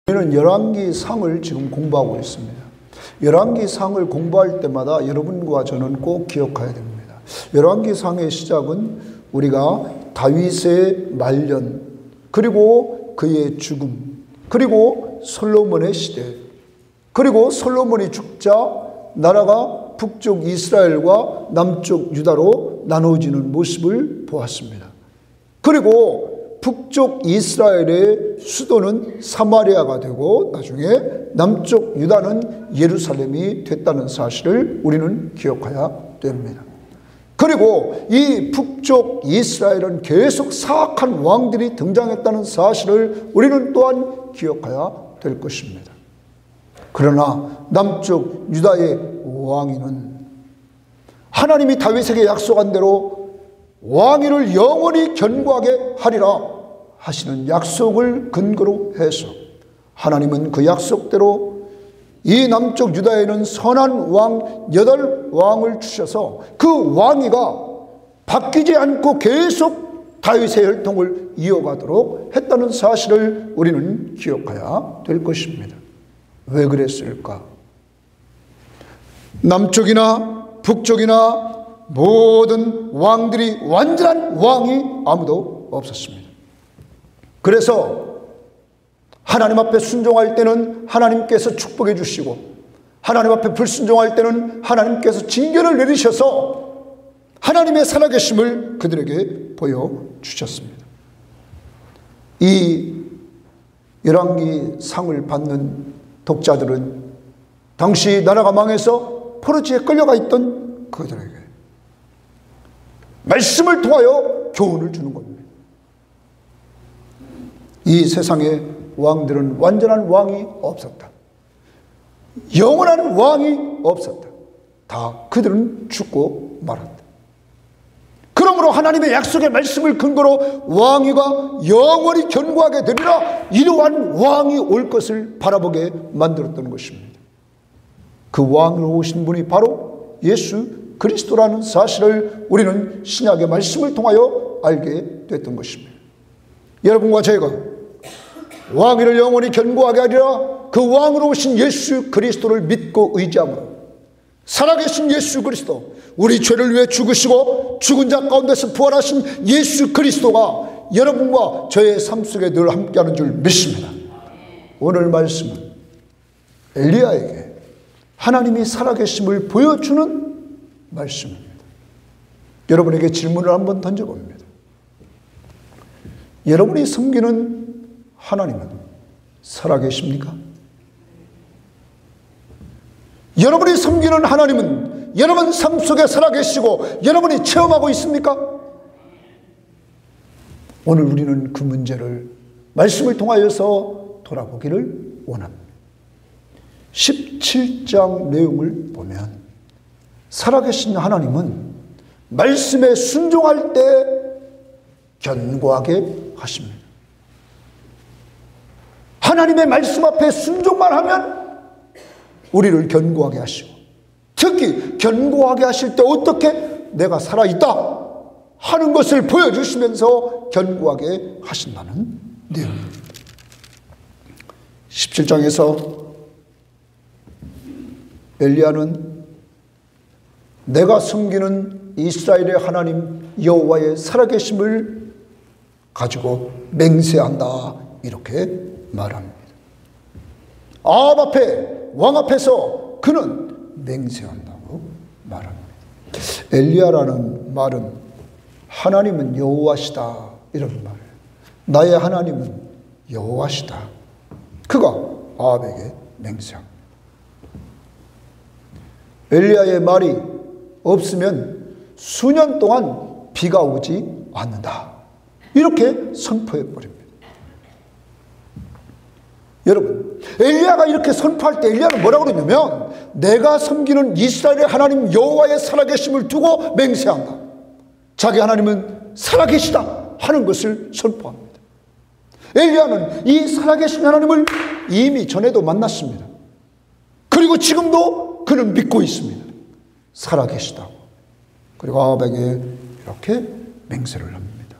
우리는 열왕기상을 지금 공부하고 있습니다. 열왕기상을 공부할 때마다 여러분과 저는 꼭 기억해야 됩니다. 열왕기상의 시작은 우리가 다윗의 말년, 그리고 그의 죽음, 그리고 솔로몬의 시대, 그리고 솔로몬이 죽자 나라가 북쪽 이스라엘과 남쪽 유다로 나눠지는 모습을 보았습니다. 그리고 북쪽 이스라엘의 수도는 사마리아가 되고 나중에 남쪽 유다는 예루살렘이 됐다는 사실을 우리는 기억해야 됩니다. 그리고 이 북쪽 이스라엘은 계속 사악한 왕들이 등장했다는 사실을 우리는 또한 기억해야 될 것입니다. 그러나 남쪽 유다의 왕위는 하나님이 다윗에게 약속한 대로 왕위를 영원히 견고하게 하리라 하시는 약속을 근거로 해서 하나님은 그 약속대로 이 남쪽 유다에는 선한 왕 8왕을 주셔서 그 왕위가 바뀌지 않고 계속 다윗의 혈통을 이어가도록 했다는 사실을 우리는 기억해야 될 것입니다. 왜 그랬을까? 남쪽이나 북쪽이나 모든 왕들이 완전한 왕이 아무도 없었습니다. 그래서 하나님 앞에 순종할 때는 하나님께서 축복해 주시고 하나님 앞에 불순종할 때는 하나님께서 징계를 내리셔서 하나님의 살아계심을 그들에게 보여주셨습니다. 이 열왕기상을 받는 독자들은 당시 나라가 망해서 포로지에 끌려가 있던 그들에게 말씀을 통하여 교훈을 주는 겁니다. 이 세상에 왕들은 완전한 왕이 없었다. 영원한 왕이 없었다. 다 그들은 죽고 말았다. 그러므로 하나님의 약속의 말씀을 근거로 왕위가 영원히 견고하게 되리라 이러한 왕이 올 것을 바라보게 만들었던 것입니다. 그 왕으로 오신 분이 바로 예수 그리스도라는 사실을 우리는 신약의 말씀을 통하여 알게 됐던 것입니다. 여러분과 제가 왕위를 영원히 견고하게 하리라 그 왕으로 오신 예수 그리스도를 믿고 의지함으로 살아계신 예수 그리스도, 우리 죄를 위해 죽으시고 죽은 자 가운데서 부활하신 예수 그리스도가 여러분과 저의 삶 속에 늘 함께하는 줄 믿습니다. 오늘 말씀은 엘리야에게 하나님이 살아계심을 보여주는 말씀입니다. 여러분에게 질문을 한번 던져봅니다. 여러분이 섬기는 하나님은 살아계십니까? 여러분이 섬기는 하나님은 여러분 삶 속에 살아계시고 여러분이 체험하고 있습니까? 오늘 우리는 그 문제를 말씀을 통하여서 돌아보기를 원합니다. 17장 내용을 보면 살아계신 하나님은 말씀에 순종할 때 견고하게 하십니다. 하나님의 말씀 앞에 순종만 하면 우리를 견고하게 하시고 특히 견고하게 하실 때 어떻게 내가 살아있다 하는 것을 보여주시면서 견고하게 하신다는 내용입니다. 17장에서 엘리야는 내가 섬기는 이스라엘의 하나님 여호와의 살아계심을 가지고 맹세한다 이렇게 말합니다. 아합 앞에 왕 앞에서 그는 맹세한다고 말합니다. 엘리야라는 말은 하나님은 여호와시다 이런 말이에요. 나의 하나님은 여호와시다. 그가 아합에게 맹세합니다. 엘리야의 말이 없으면 수년 동안 비가 오지 않는다. 이렇게 선포해 버립니다. 여러분, 엘리야가 이렇게 선포할 때 엘리야는 뭐라고 그러냐면 내가 섬기는 이스라엘의 하나님 여호와의 살아계심을 두고 맹세한다. 자기 하나님은 살아계시다 하는 것을 선포합니다. 엘리야는 이 살아계신 하나님을 이미 전에도 만났습니다. 그리고 지금도 그는 믿고 있습니다. 살아계시다고. 그리고 아합에게 이렇게 맹세를 합니다.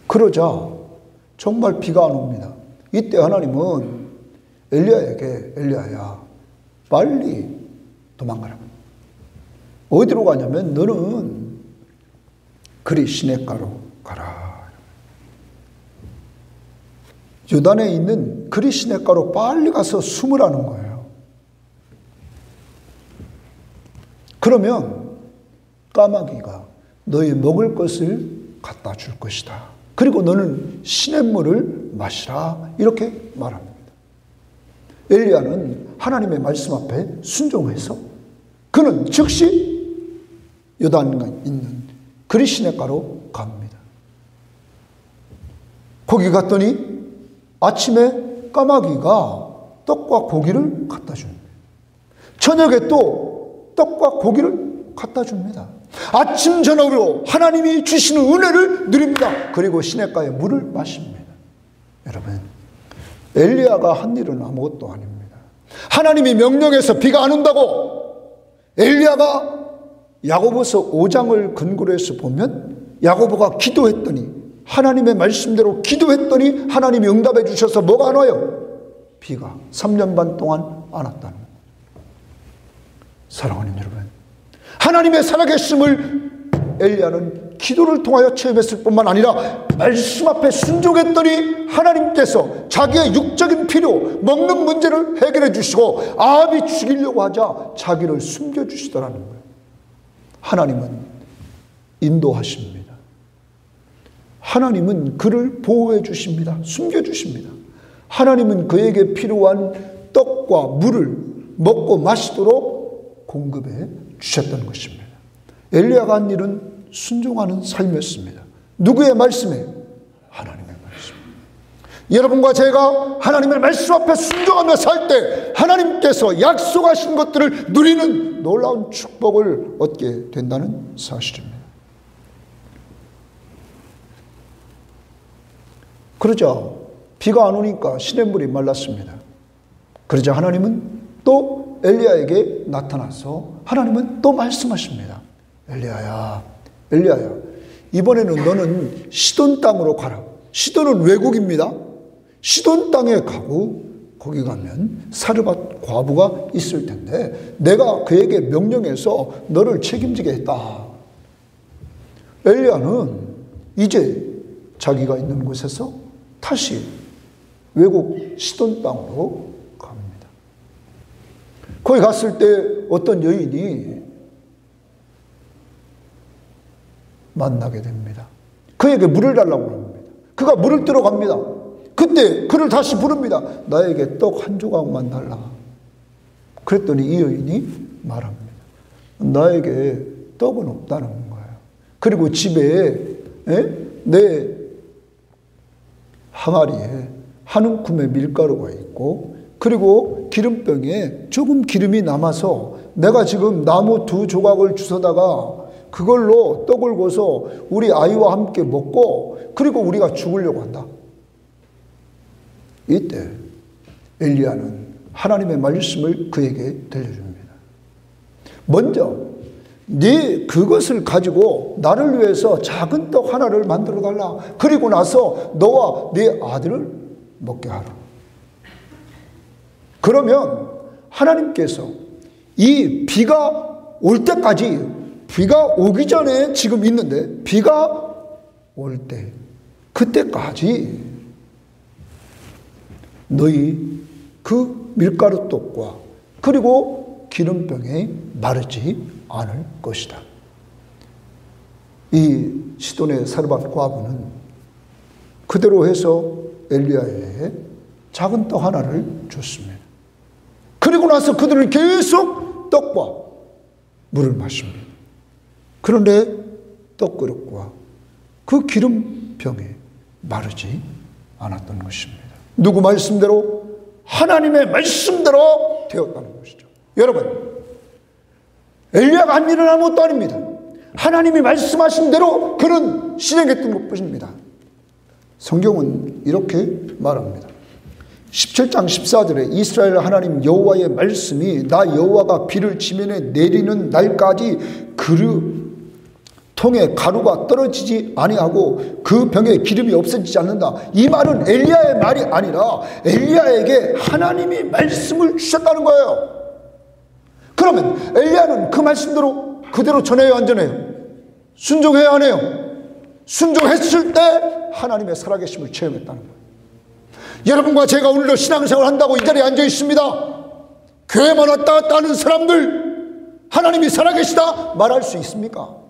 그러자 정말 비가 안 옵니다. 이때 하나님은 엘리야에게 엘리야야 빨리 도망가라. 어디로 가냐면 너는 그리 시냇가로 가라. 요단에 있는 그리 시냇가로 빨리 가서 숨으라는 거예요. 그러면 까마귀가 너희 먹을 것을 갖다 줄 것이다. 그리고 너는 시냇물을 마시라. 이렇게 말합니다. 엘리야는 하나님의 말씀 앞에 순종해서 그는 즉시 요단강에 있는 그리 시냇가로 갑니다. 거기 갔더니 아침에 까마귀가 떡과 고기를 갖다 줍니다. 저녁에 또 떡과 고기를 갖다 줍니다. 아침 저녁으로 하나님이 주시는 은혜를 누립니다. 그리고 시냇가에 물을 마십니다. 여러분, 엘리야가 한 일은 아무것도 아닙니다. 하나님이 명령해서 비가 안 온다고 엘리야가 야고보서 5장을 근거로 해서 보면 야고보가 기도했더니 하나님의 말씀대로 기도했더니 하나님이 응답해 주셔서 뭐가 안 와요? 비가 3년 반 동안 안 왔다는 거예요. 사랑하는 여러분, 하나님의 살아계심을 엘리야는 기도를 통하여 체험했을 뿐만 아니라 말씀 앞에 순종했더니 하나님께서 자기의 육적인 필요, 먹는 문제를 해결해 주시고 아합이 죽이려고 하자 자기를 숨겨주시더라는 거예요. 하나님은 인도하십니다. 하나님은 그를 보호해 주십니다. 숨겨주십니다. 하나님은 그에게 필요한 떡과 물을 먹고 마시도록 공급해 주셨던 것입니다. 엘리야가 한 일은 순종하는 삶이었습니다. 누구의 말씀에? 하나님의 말씀. 여러분과 제가 하나님의 말씀 앞에 순종하며 살 때 하나님께서 약속하신 것들을 누리는 놀라운 축복을 얻게 된다는 사실입니다. 그러자 비가 안 오니까 시냇물이 말랐습니다. 그러자 하나님은 또 엘리야에게 나타나서 하나님은 또 말씀하십니다. 엘리야야, 엘리야야, 이번에는 너는 시돈 땅으로 가라. 시돈은 외국입니다. 시돈 땅에 가고 거기 가면 사르밧 과부가 있을 텐데 내가 그에게 명령해서 너를 책임지게 했다. 엘리야는 이제 자기가 있는 곳에서 다시 외국 시돈 땅으로 갑니다. 거기 갔을 때 어떤 여인이 만나게 됩니다. 그에게 물을 달라고 합니다. 그가 물을 뜨러 갑니다. 그때 그를 다시 부릅니다. 나에게 떡 한 조각만 달라. 그랬더니 이 여인이 말합니다. 나에게 떡은 없다는 거예요. 그리고 집에 내 항아리에 한 움큼의 밀가루가 있고 그리고 기름병에 조금 기름이 남아서 내가 지금 나무 2 조각을 주워다가 그걸로 떡을 구워서 우리 아이와 함께 먹고 그리고 우리가 죽으려고 한다. 이때 엘리야는 하나님의 말씀을 그에게 들려줍니다. 먼저 네 그것을 가지고 나를 위해서 작은 떡 하나를 만들어 달라. 그리고 나서 너와 네 아들을 먹게 하라. 그러면 하나님께서 이 비가 올 때까지 비가 오기 전에 지금 있는데 비가 올 때 그때까지 너희 그 밀가루 떡과 그리고 기름병에 마르지 않을 것이다. 이 시돈의 사르밧 과부는 그대로 해서 엘리야에게 작은 떡 하나를 줬습니다. 그리고 나서 그들은 계속 떡과 물을 마십니다. 그런데 떡그릇과 그 기름병에 마르지 않았던 것입니다. 누구 말씀대로? 하나님의 말씀대로 되었다는 것이죠. 여러분, 엘리야가 한 일은 아무것도 아닙니다. 하나님이 말씀하신 대로 그는 실행했던 것뿐입니다. 성경은 이렇게 말합니다. 17장 14절에 이스라엘 하나님 여호와의 말씀이 나 여호와가 비를 지면에 내리는 날까지 통에 가루가 떨어지지 아니하고 그 병에 기름이 없어지지 않는다. 이 말은 엘리야의 말이 아니라 엘리야에게 하나님이 말씀을 주셨다는 거예요. 그러면 엘리야는 그 말씀대로 그대로 전해야 안 전해요? 순종해야 안 해요? 순종했을 때 하나님의 살아계심을 체험했다는 거예요. 여러분과 제가 오늘도 신앙생활 한다고 이 자리에 앉아 있습니다. 교회만 왔다 갔다 하는 사람들 하나님이 살아계시다 말할 수 있습니까?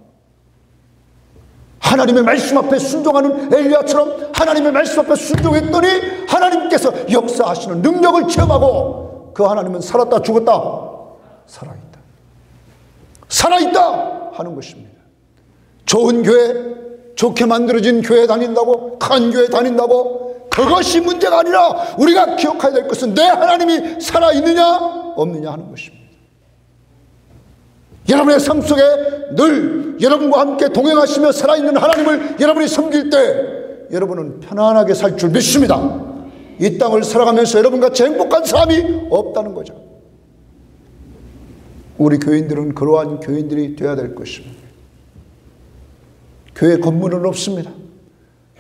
하나님의 말씀 앞에 순종하는 엘리야처럼 하나님의 말씀 앞에 순종했더니 하나님께서 역사하시는 능력을 체험하고 그 하나님은 살았다 죽었다? 살아있다. 살아있다 하는 것입니다. 좋은 교회, 좋게 만들어진 교회 다닌다고, 큰 교회 다닌다고, 그것이 문제가 아니라 우리가 기억해야 될 것은 내 하나님이 살아있느냐 없느냐 하는 것입니다. 여러분의 삶 속에 늘 여러분과 함께 동행하시며 살아있는 하나님을 여러분이 섬길 때 여러분은 편안하게 살 줄 믿습니다. 이 땅을 살아가면서 여러분같이 행복한 사람이 없다는 거죠. 우리 교인들은 그러한 교인들이 되어야 될 것입니다. 교회 건물은 없습니다.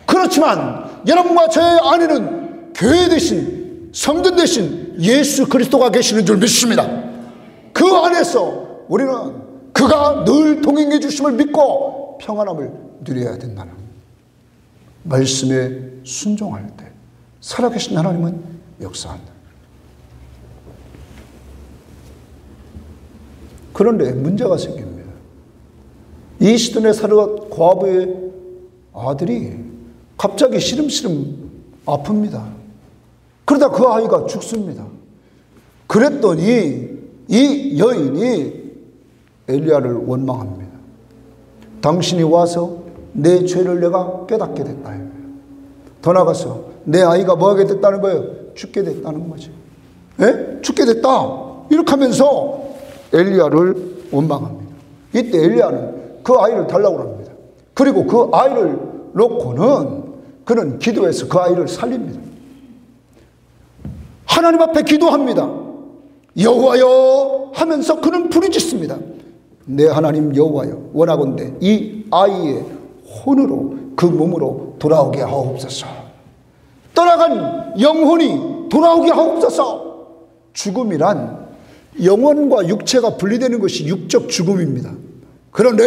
그렇지만 여러분과 저의 안에는 교회 대신 성전 대신 예수 그리스도가 계시는 줄 믿습니다. 그 안에서 우리는 그가 늘 동행해 주심을 믿고 평안함을 누려야 된다는 말씀에 순종할 때 살아계신 하나님은 역사한다. 그런데 문제가 생깁니다. 이 시돈의 사르밧 과부의 아들이 갑자기 시름시름 아픕니다. 그러다 그 아이가 죽습니다. 그랬더니 이 여인이 엘리야를 원망합니다. 당신이 와서 내 죄를 내가 깨닫게 됐다. 더 나가서 내 아이가 뭐하게 됐다는 거예요? 죽게 됐다는 거지. 예? 죽게 됐다. 이렇게 하면서 엘리야를 원망합니다. 이때 엘리야는 그 아이를 달라고 합니다. 그리고 그 아이를 놓고는 그는 기도해서 그 아이를 살립니다. 하나님 앞에 기도합니다. 여호와여 하면서 그는 부르짖습니다. 내 하나님 여호와여, 원하건대 이 아이의 혼으로 그 몸으로 돌아오게 하옵소서. 떠나간 영혼이 돌아오게 하옵소서. 죽음이란 영혼과 육체가 분리되는 것이 육적 죽음입니다. 그런데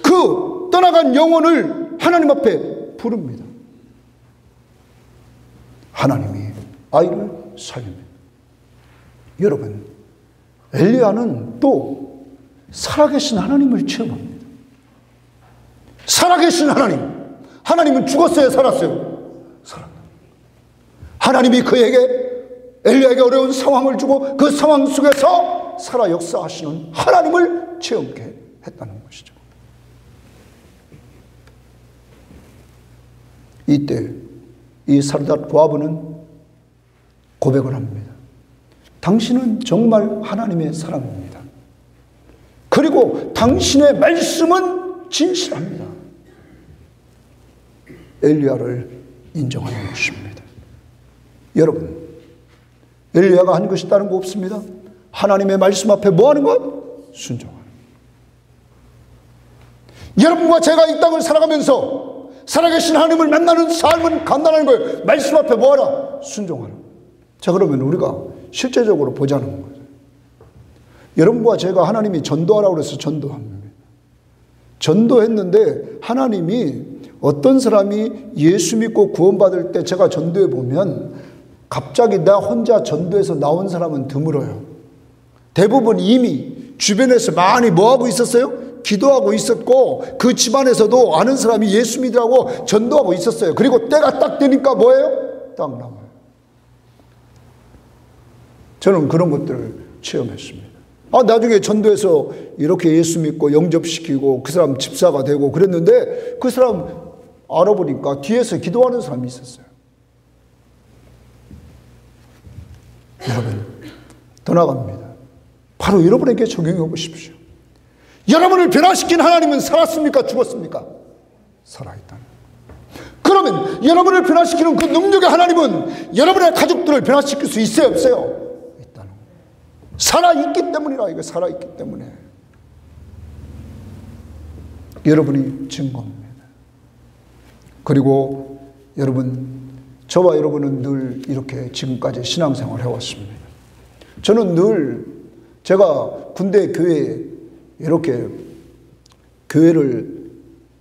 그 떠나간 영혼을 하나님 앞에 부릅니다. 하나님이 아이를 살립니다. 여러분, 엘리야는 또 살아계신 하나님을 체험합니다. 살아계신 하나님. 하나님은 죽었어요, 살았어요? 살았다. 하나님이 그에게 엘리야에게 어려운 상황을 주고 그 상황 속에서 살아 역사하시는 하나님을 체험케 했다는 것이죠. 이때 이 사르밧 과부는 고백을 합니다. 당신은 정말 하나님의 사람입니다. 그리고 당신의 말씀은 진실합니다. 엘리야를 인정하는 것입니다. 여러분, 엘리야가 한 것이 다른 거 없습니다. 하나님의 말씀 앞에 뭐 하는 것? 순종하는 것. 여러분과 제가 이 땅을 살아가면서 살아계신 하나님을 만나는 삶은 간단한 거예요. 말씀 앞에 뭐 하라? 순종하는 것. 자, 그러면 우리가 실제적으로 보자는 거죠. 여러분과 제가 하나님이 전도하라고 해서 전도합니다. 전도했는데 하나님이 어떤 사람이 예수 믿고 구원받을 때 제가 전도해 보면 갑자기 나 혼자 전도해서 나온 사람은 드물어요. 대부분 이미 주변에서 많이 뭐하고 있었어요? 기도하고 있었고 그 집안에서도 아는 사람이 예수 믿으라고 전도하고 있었어요. 그리고 때가 딱 되니까 뭐예요? 딱 나와요. 저는 그런 것들을 체험했습니다. 나중에 전도해서 이렇게 예수 믿고 영접시키고 그 사람 집사가 되고 그랬는데 그 사람 알아보니까 뒤에서 기도하는 사람이 있었어요. 여러분, 더 나갑니다. 바로 여러분에게 적용해 보십시오. 여러분을 변화시킨 하나님은 살았습니까? 죽었습니까? 살아있다는. 그러면 여러분을 변화시키는 그 능력의 하나님은 여러분의 가족들을 변화시킬 수 있어요? 없어요? 있다는. 살아있기 때문이라. 이거 살아있기 때문에. 여러분이 증거입니다. 그리고 여러분, 저와 여러분은 늘 이렇게 지금까지 신앙생활을 해왔습니다. 저는 늘 제가 군대 교회에 이렇게 교회를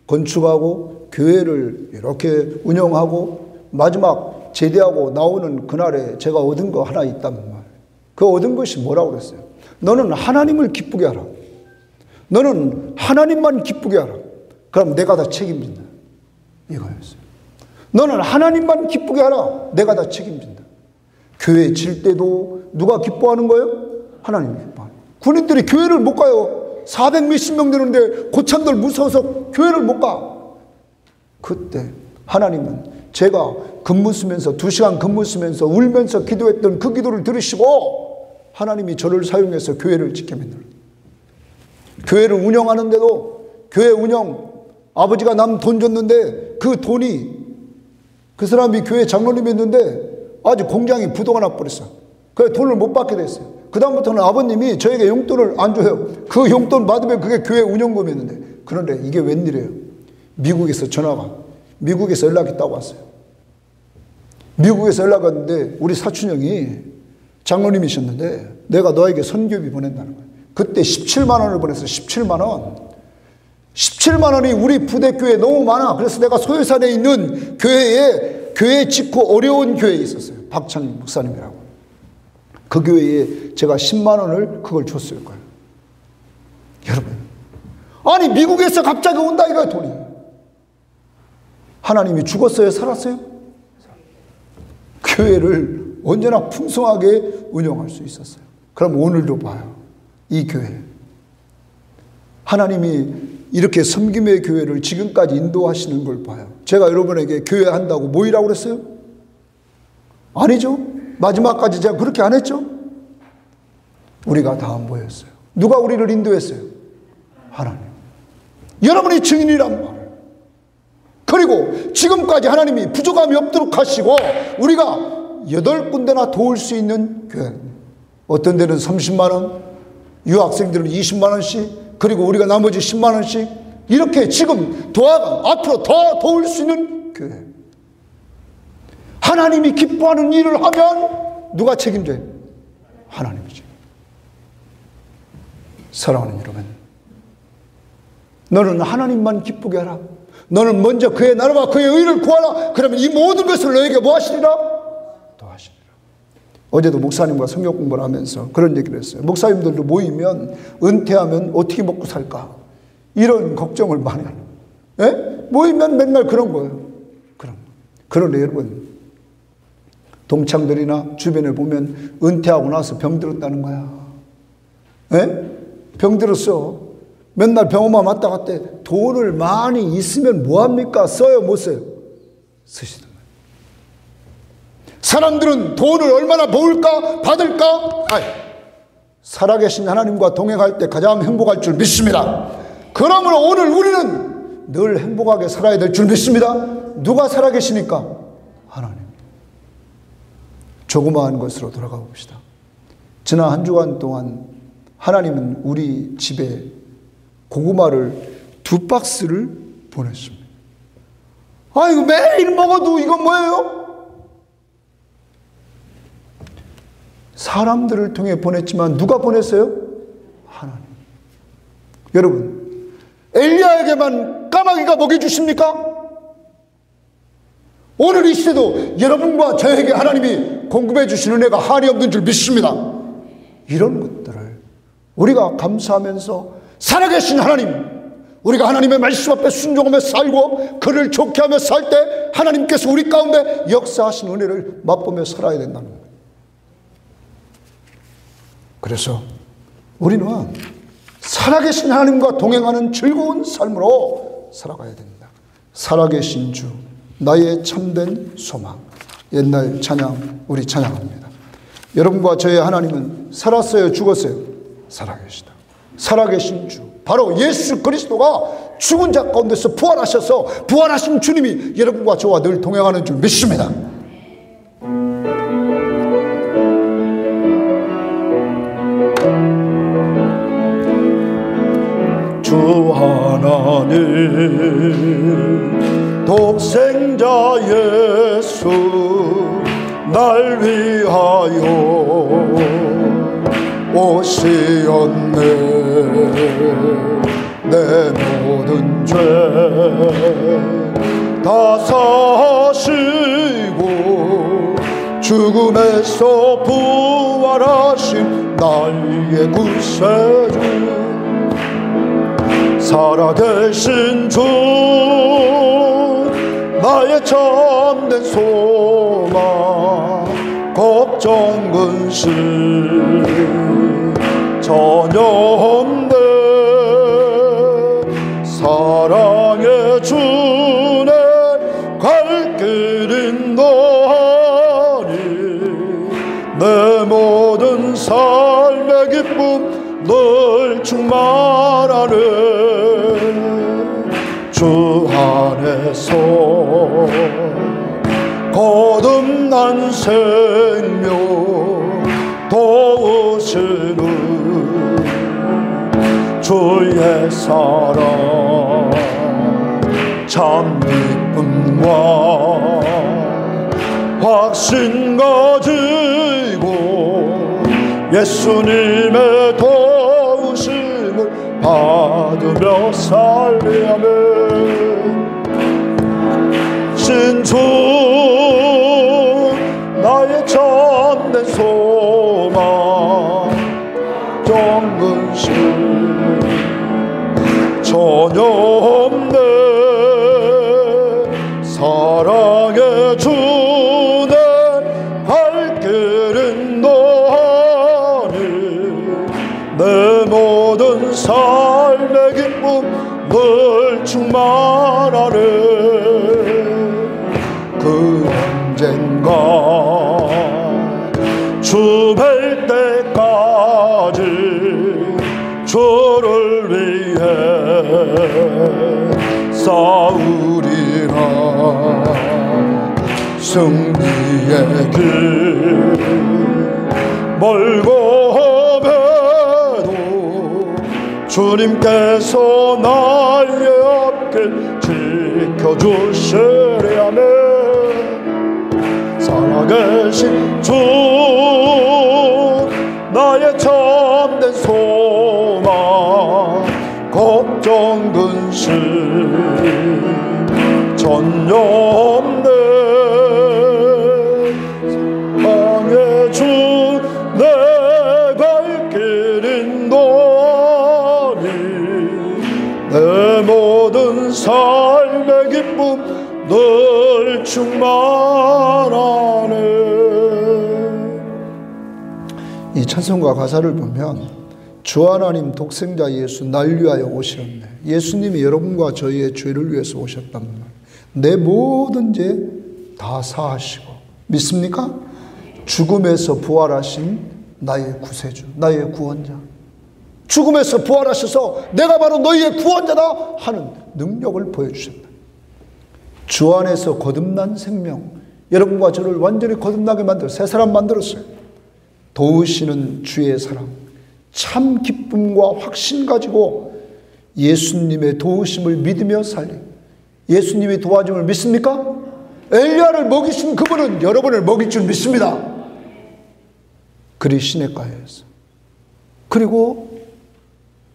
건축하고 교회를 이렇게 운영하고 마지막 제대하고 나오는 그날에 제가 얻은 거 하나 있단 말이에요. 그 얻은 것이 뭐라고 그랬어요? 너는 하나님을 기쁘게 하라. 너는 하나님만 기쁘게 하라. 그럼 내가 다 책임진다. 이거였어요. 너는 하나님만 기쁘게 하라. 내가 다 책임진다. 교회 질 때도 누가 기뻐하는 거예요? 하나님이 기뻐하는 거예요. 군인들이 교회를 못 가요. 400 몇십 명 되는데 고참들 무서워서 교회를 못 가. 그때 하나님은 제가 근무 쓰면서 2시간 근무 쓰면서 울면서 기도했던 그 기도를 들으시고 하나님이 저를 사용해서 교회를 지켜 만들어요. 교회를 운영하는데도 교회 운영 아버지가 남 돈 줬는데 그 돈이 그 사람이 교회 장로님이었는데 아주 공장이 부도가 나버렸어. 그래서 돈을 못 받게 됐어요. 그 다음부터는 아버님이 저에게 용돈을 안 줘요. 그 용돈 받으면 그게 교회 운영금이었는데 그런데 이게 웬일이에요? 미국에서 전화가 미국에서 연락이 딱 왔어요. 미국에서 연락 왔는데 우리 사촌형이 장로님이셨는데 내가 너에게 선교비 보낸다는 거예요. 그때 17만 원을 보냈어요. 17만 원. 17만 원이 우리 부대교회에 너무 많아. 그래서 내가 소요산에 있는 교회 짓고 어려운 교회에 있었어요. 박찬 목사님이라고. 그 교회에 제가 10만 원을 그걸 줬을 거예요. 여러분, 아니 미국에서 갑자기 온다 이거야 돈이. 하나님이 죽었어요? 살았어요? 교회를 언제나 풍성하게 운영할 수 있었어요. 그럼 오늘도 봐요. 이 교회 하나님이 이렇게 섬김의 교회를 지금까지 인도하시는 걸 봐요. 제가 여러분에게 교회 한다고 모이라고 그랬어요? 아니죠. 마지막까지 제가 그렇게 안 했죠. 우리가 다 모였어요. 누가 우리를 인도했어요? 하나님. 여러분이 증인이란 말. 그리고 지금까지 하나님이 부족함이 없도록 하시고 우리가 8군데나 도울 수 있는 교회. 어떤 데는 30만 원, 유학생들은 20만 원씩, 그리고 우리가 나머지 10만 원씩 이렇게 지금 도와가 앞으로 더 도울 수 있는 교회. 하나님이 기뻐하는 일을 하면 누가 책임져요? 하나님이죠. 사랑하는 여러분, 너는 하나님만 기쁘게 하라. 너는 먼저 그의 나라와 그의 의를 구하라. 그러면 이 모든 것을 너에게 뭐 하시리라? 더하시리라. 어제도 목사님과 성경 공부를 하면서 그런 얘기를 했어요. 목사님들도 모이면 은퇴하면 어떻게 먹고 살까? 이런 걱정을 많이 하는 거예요. 모이면 맨날 그런 거예요. 그런데 여러분, 동창들이나 주변에 보면 은퇴하고 나서 병들었다는 거야. 병들었어. 맨날 병원만 왔다 갔대. 돈을 많이 있으면 뭐합니까? 써요, 못 써요? 쓰시던 거예요. 사람들은 돈을 얼마나 모을까? 받을까? 살아계신 하나님과 동행할 때 가장 행복할 줄 믿습니다. 그러므로 오늘 우리는 늘 행복하게 살아야 될 줄 믿습니다. 누가 살아계시니까? 하나님. 조그마한 것으로 돌아가 봅시다. 지난 한 주간 동안 하나님은 우리 집에 고구마를 2박스를 보냈습니다. 이거 매일 먹어도 이건 뭐예요? 사람들을 통해 보냈지만 누가 보냈어요? 하나님. 여러분, 엘리야에게만 까마귀가 먹여주십니까? 오늘 이 시대도 여러분과 저에게 하나님이 공급해 주시는 은혜가 한이 없는 줄 믿습니다. 이런 것들을 우리가 감사하면서 살아계신 하나님, 우리가 하나님의 말씀 앞에 순종하며 살고 그를 좋게 하며 살 때 하나님께서 우리 가운데 역사하신 은혜를 맛보며 살아야 된다는 거예요. 그래서 우리는 살아계신 하나님과 동행하는 즐거운 삶으로 살아가야 됩니다. 살아계신 주, 나의 참된 소망. 옛날 찬양 우리 찬양합니다. 여러분과 저의 하나님은 살았어요, 죽었어요? 살아계시다. 살아계신 주, 바로 예수 그리스도가 죽은 자 가운데서 부활하셔서 부활하신 주님이 여러분과 저와 늘 동행하는 줄 믿습니다. 주 하나님 독생자 예수 날 위하여 오시었네. 내 모든 죄 다 사시고 죽음에서 부활하신 나의 구세주 살아계신 주 나의 참된 소망 걱정 근심 전혀 없네. 사랑의 주내 갈 길인 너니 내 모든 삶의 기쁨 늘 충만하네. 주 안에서 거듭난 생명 도우시는 주의 사랑 참 기쁨과 확신 가지고 예수님의 도우심을 받으며 살리아멘. 신주 나의 참된 소망 정근심 전혀 없네. 사랑의 주내 갈 길은 너니 내 모든 삶의 기쁨 늘 충만하네. 그 언젠가 주 뵐 때까지 주를 위해 싸우리라. 승리의 길 멀고 험해도 주님께서 나의 앞길 지켜주시리아멘. 살아계신 주 나의 참된 소망 걱정 근심 전혀 없네. 사랑의 주 내 갈 길인 너니 내 모든 삶의 기쁨 늘 충만하네. 이 찬송가 가사를 보면 주 하나님 독생자 예수 날 위하여 오셨네. 예수님이 여러분과 저희의 죄를 위해서 오셨단 말. 내 모든 죄 다 사하시고, 믿습니까? 죽음에서 부활하신 나의 구세주, 나의 구원자. 죽음에서 부활하셔서 내가 바로 너희의 구원자다 하는 능력을 보여주셨다. 주 안에서 거듭난 생명, 여러분과 저를 완전히 거듭나게 만들어 새 사람 만들었어요. 도우시는 주의 사랑, 참 기쁨과 확신 가지고 예수님의 도우심을 믿으며 살리. 예수님의 도와줌을 믿습니까? 엘리야를 먹이신 그분은 여러분을 먹일 줄 믿습니다. 그리 시냇가에서, 그리고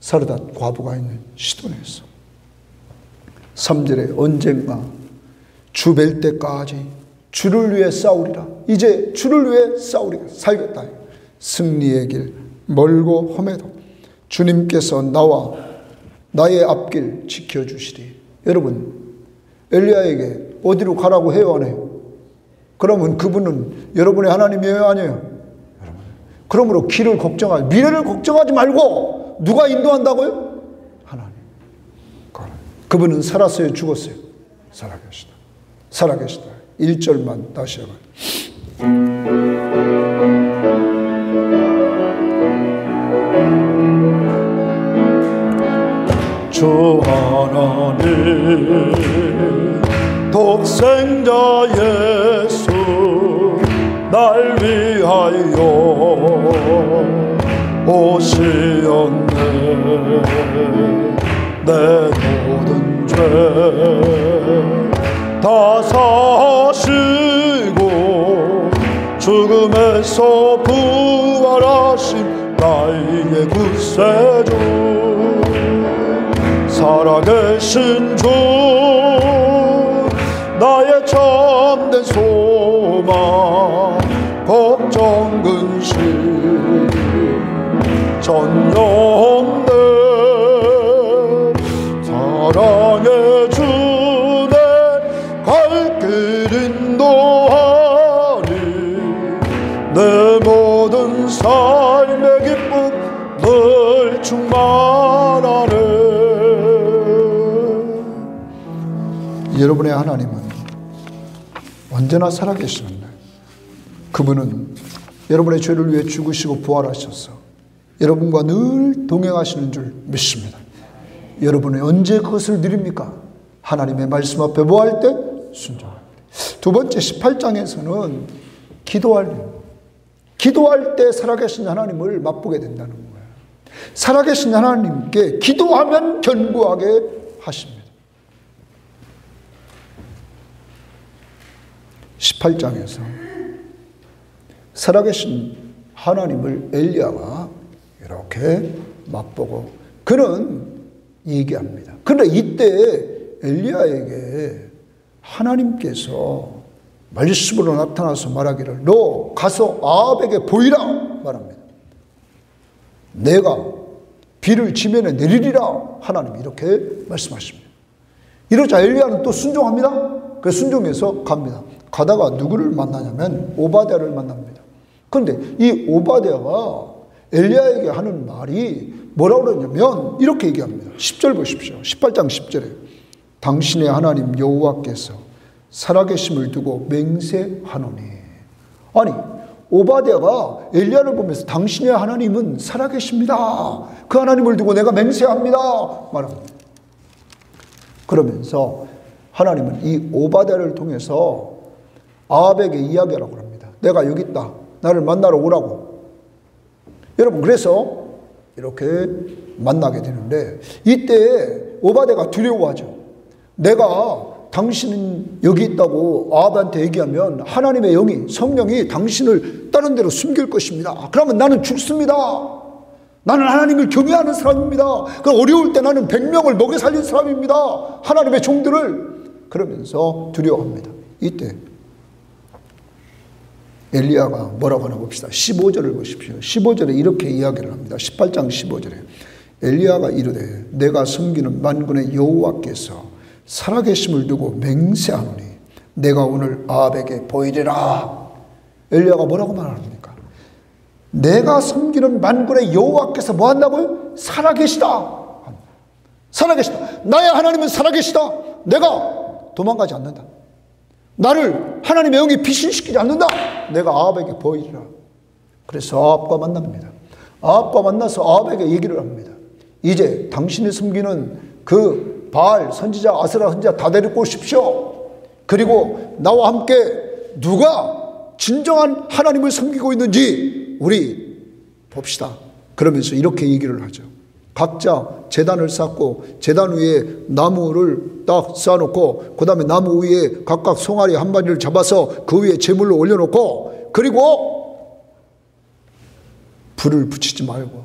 사르밧 과부가 있는 시돈에서 3절에 언젠가 주 뵐 때까지 주를 위해 싸우리라. 이제 주를 위해 싸우리라. 살겠다. 승리의 길 멀고 험해도 주님께서 나와 나의 앞길 지켜주시리. 여러분, 엘리야에게 어디로 가라고 해요, 안 해요? 그러면 그분은 여러분의 하나님이에요, 아니에요? 그러므로 길을 걱정하지, 미래를 걱정하지 말고 누가 인도한다고요? 하나님. 그분은 살았어요, 죽었어요? 살아계시다. 살아계시다. 1절만 다시 해봐요. 주 하나님 독생자 예수 날 위하여 오시었네. 주 살아계신 주 나의 참된 소망 걱정 근심 전념 사랑의 주내 갈 길 인도하니 내 모든 삶의 기쁨 늘 충만하네. 여러분의 하나님은 언제나 살아계시는 날, 그분은 여러분의 죄를 위해 죽으시고 부활하셔서 여러분과 늘 동행하시는 줄 믿습니다. 여러분은 언제 그것을 누립니까? 하나님의 말씀 앞에 뭐할 때? 순종할 때. 두 번째 18장에서는 기도할 때 살아계신 하나님을 맛보게 된다는 거예요. 살아계신 하나님께 기도하면 견고하게 하십니다. 18장에서 살아계신 하나님을 엘리야가 이렇게 맛보고 그는 얘기합니다. 그런데 이때 엘리야에게 하나님께서 말씀으로 나타나서 말하기를 너 가서 아합에게 보이라 말합니다. 내가 비를 지면에 내리리라 하나님이 이렇게 말씀하십니다. 이러자 엘리야는 또 순종합니다. 그래서 순종해서 갑니다. 가다가 누구를 만나냐면 오바댜를 만납니다. 그런데 이 오바댜가 엘리야에게 하는 말이 뭐라고 그러냐면 이렇게 얘기합니다. 10절 보십시오. 18장 10절에 당신의 하나님 여호와께서 살아계심을 두고 맹세하노니. 아니 오바댜가 엘리야를 보면서 당신의 하나님은 살아계십니다. 그 하나님을 두고 내가 맹세합니다 말합니다. 그러면서 하나님은 이 오바댜를 통해서 아합에게 이야기하라고 합니다. 내가 여기 있다. 나를 만나러 오라고. 여러분 그래서 이렇게 만나게 되는데 이때 오바댜가 두려워하죠. 내가 당신은 여기 있다고 아합한테 얘기하면 하나님의 영이 성령이 당신을 다른 데로 숨길 것입니다. 그러면 나는 죽습니다. 나는 하나님을 경외하는 사람입니다. 그 어려울 때 나는 100명을 먹여 살린 사람입니다. 하나님의 종들을. 그러면서 두려워합니다. 이때 엘리야가 뭐라고 하나 봅시다. 15절을 보십시오. 15절에 이렇게 이야기를 합니다. 18장 15절에 엘리야가 이르되 내가 섬기는 만군의 여호와께서 살아계심을 두고 맹세하노니 내가 오늘 아합에게 보이리라. 엘리야가 뭐라고 말합니까? 내가 섬기는 만군의 여호와께서 뭐 한다고요? 살아계시다. 살아계시다. 나의 하나님은 살아계시다. 내가 도망가지 않는다. 나를 하나님의 영이 비신시키지 않는다. 내가 아합에게 보이리라. 그래서 아합과 만납니다. 아합과 만나서 아합에게 얘기를 합니다. 이제 당신이 섬기는 그 바알 선지자 아스라 선지자 다 데리고 오십시오. 그리고 나와 함께 누가 진정한 하나님을 섬기고 있는지 우리 봅시다. 그러면서 이렇게 얘기를 하죠. 각자 제단을 쌓고 제단 위에 나무를 딱 쌓아놓고 그 다음에 나무 위에 각각 송아리 한 마리를 잡아서 그 위에 제물을 올려놓고 그리고 불을 붙이지 말고